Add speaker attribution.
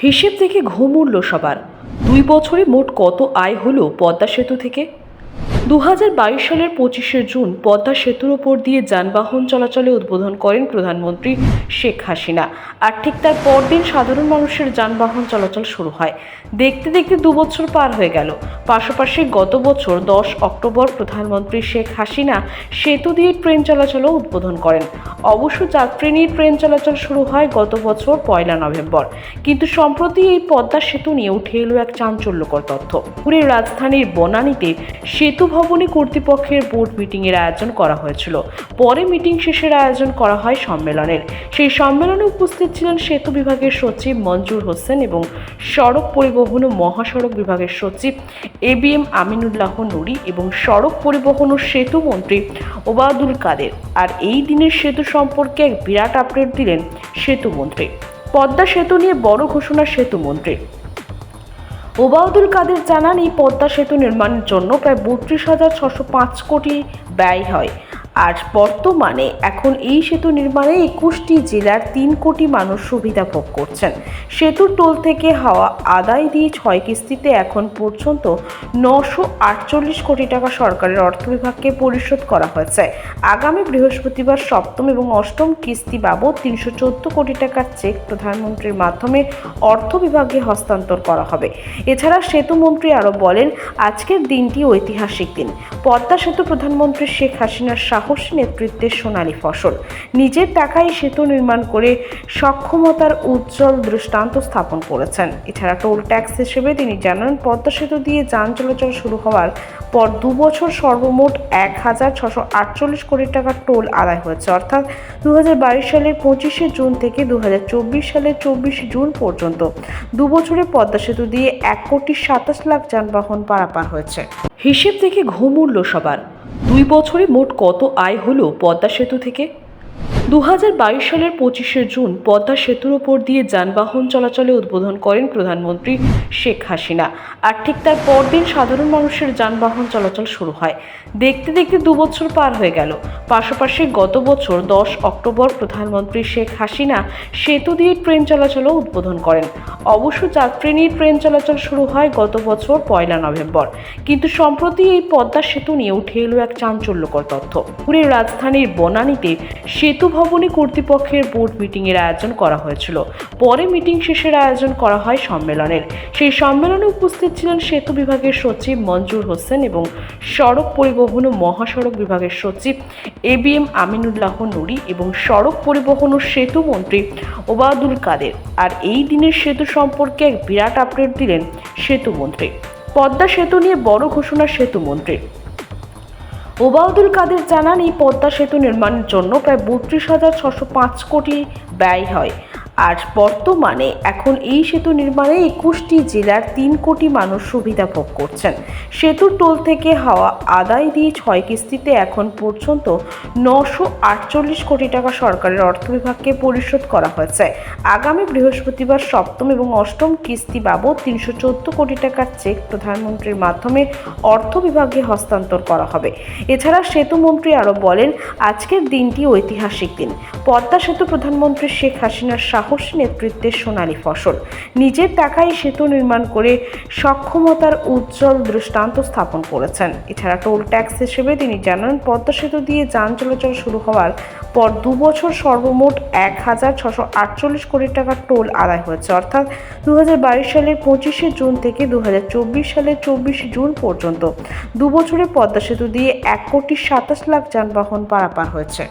Speaker 1: হিসেব দেখে ঘুম উড়ল সবার। 2 বছরে মোট কত আয় হলো পদ্মা সেতু থেকে? 2022 সালের 25শে জুন পদ্মা সেতুর ওপর দিয়ে যানবাহন চলাচলে উদ্বোধন করেন প্রধানমন্ত্রী শেখ হাসিনা। আর ঠিক তার পরদিন সাধারণ মানুষের যানবাহন চলাচল শুরু হয়। দেখতে দেখতে 2 বছর পার হয়ে গেল। পাশাপাশি গত বছর 10 অক্টোবর প্রধানমন্ত্রী শেখ হাসিনা সেতু দিয়ে ট্রেন চলাচলও উদ্বোধন করেন। অবশ্য যাত্রী নিয়ে ট্রেন চলাচল শুরু হয় গত বছর 1 নভেম্বর। কিন্তু সম্প্রতি এই পদ্মা সেতু নিয়ে উঠে এলো এক চাঞ্চল্যকর তথ্য। পুরী রাজধানীর বনানীতে সেতু ভবনে কর্তৃপক্ষের বোর্ড মিটিংয়ের আয়োজন করা হয়েছিল। পরে মিটিং শেষের আয়োজন করা হয় সম্মেলনের। সেই সম্মেলনে উপস্থিত ছিলেন সেতু বিভাগের সচিব মঞ্জুর হোসেন এবং সড়ক পরিবহন ও মহাসড়ক বিভাগের সচিব ABM আমিনুল্লাহ নুরি এবং সড়ক পরিবহন ও সেতু মন্ত্রী ওবায়দুল কাদের। আর এই দিনের সেতু সম্পর্কে এক বিরাট আপডেট দিলেন সেতু মন্ত্রী। পদ্মা সেতু নিয়ে বড় ঘোষণা সেতু মন্ত্রী ওবায়দুল কাদের জানান, এই পদ্মা সেতু নির্মাণের জন্য প্রায় 32,605 কোটি ব্যয় হয়। আর বর্তমানে এখন এই সেতু নির্মাণে 21টি জেলার 3 কোটি মানুষ সুবিধা ভোগ করছেন। সেতুর টোল থেকে হওয়া আদায় দিয়ে 6 কিস্তিতে এখন পর্যন্ত 948 কোটি টাকা সরকারের অর্থ বিভাগকে পরিশোধ করা হয়েছে। আগামী বৃহস্পতিবার 7ম এবং 8ম কিস্তি বাবদ 314 কোটি টাকার চেক প্রধানমন্ত্রীর মাধ্যমে অর্থ বিভাগে হস্তান্তর করা হবে। এছাড়া সেতুমন্ত্রী আরও বলেন, আজকের দিনটি ঐতিহাসিক দিন। পদ্মা সেতু প্রধানমন্ত্রী শেখ হাসিনার সাহসী নেতৃত্বের সোনালী ফসল। নিজের টাকায় সেতু নির্মাণ করে সক্ষমতার উজ্জ্বল দৃষ্টান্ত স্থাপন করেছেন। এছাড়া টোল ট্যাক্স হিসেবে তিনি জানান, পদ্মা সেতু দিয়ে যান চলাচল শুরু হওয়ার পর 2 বছর সর্বমোট 1,648 কোটি টাকার টোল আদায় হয়েছে। অর্থাৎ 2022 সালের 25শে জুন থেকে 2024 সালের 24 জুন পর্যন্ত 2 বছরে পদ্মা সেতু দিয়ে 1,27,00,000 যানবাহন পারাপার হয়েছে। হিসেব দেখে ঘুম উড়ল সবার। 2 বছরে মোট কত আয় হলো পদ্মা সেতু থেকে? 2022 সালের 25শে জুন পদ্মা সেতুর ওপর দিয়ে যানবাহন চলাচলে উদ্বোধন করেন প্রধানমন্ত্রী শেখ হাসিনা। আর ঠিক তার পরদিন সাধারণ মানুষের যানবাহন চলাচল শুরু হয়। দেখতে দেখতে 2 বছর পার হয়ে গেল। পাশাপাশি গত বছর 10 অক্টোবর প্রধানমন্ত্রী শেখ হাসিনা সেতু দিয়ে ট্রেন চলাচলও উদ্বোধন করেন। অবশ্য যাত্রী নিয়ে ট্রেন চলাচল শুরু হয় গত বছর 1 নভেম্বর। কিন্তু সম্প্রতি এই পদ্মা সেতু নিয়ে উঠে এলো এক চাঞ্চল্যকর তথ্য। পুরী রাজধানীর বনানীতে সেতু ভবনে কর্তৃপক্ষের বোর্ড মিটিংয়ের আয়োজন করা হয়েছিল। পরে মিটিং শেষের আয়োজন করা হয় সম্মেলনের। সেই সম্মেলনে উপস্থিত ছিলেন সেতু বিভাগের সচিব মঞ্জুর হোসেন এবং সড়ক পরিবহন ও মহাসড়ক বিভাগের সচিব ABM আমিনুল্লাহ নুরি এবং সড়ক পরিবহন ও সেতু মন্ত্রী ওবায়দুল কাদের। আর এই দিনের সেতু সম্পর্কে এক বিরাট আপডেট দিলেন সেতু মন্ত্রী। পদ্মা সেতু নিয়ে বড় ঘোষণা সেতু মন্ত্রী ওবায়দুল কাদের জানান, এই পদ্মা সেতু নির্মাণের জন্য প্রায় 32,605 কোটি ব্যয় হয়। আর বর্তমানে এখন এই সেতু নির্মাণে 21টি জেলার 3 কোটি মানুষ সুবিধা ভোগ করছেন। সেতুর টোল থেকে হওয়া আদায় দিয়ে 6 কিস্তিতে এখন পর্যন্ত 948 কোটি টাকা সরকারের অর্থ বিভাগকে পরিশোধ করা হয়েছে। আগামী বৃহস্পতিবার 7ম এবং 8ম কিস্তি বাবদ 314 কোটি টাকার চেক প্রধানমন্ত্রীর মাধ্যমে অর্থ বিভাগে হস্তান্তর করা হবে। এছাড়া সেতুমন্ত্রী আরও বলেন, আজকের দিনটি ঐতিহাসিক দিন। পদ্মা সেতু প্রধানমন্ত্রী শেখ হাসিনার সাহসী নেতৃত্বের সোনালী ফসল। নিজের টাকায় সেতু নির্মাণ করে সক্ষমতার উজ্জ্বল দৃষ্টান্ত স্থাপন করেছেন। এছাড়া টোল ট্যাক্স হিসেবে তিনি জানান, পদ্মা সেতু দিয়ে যান চলাচল শুরু হওয়ার পর 2 বছর সর্বমোট 1,648 কোটি টাকার টোল আদায় হয়েছে। অর্থাৎ 2022 সালের 25শে জুন থেকে 2024 সালের 24 জুন পর্যন্ত 2 বছরে পদ্মা সেতু দিয়ে 1,27,00,000 যানবাহন পারাপার হয়েছে।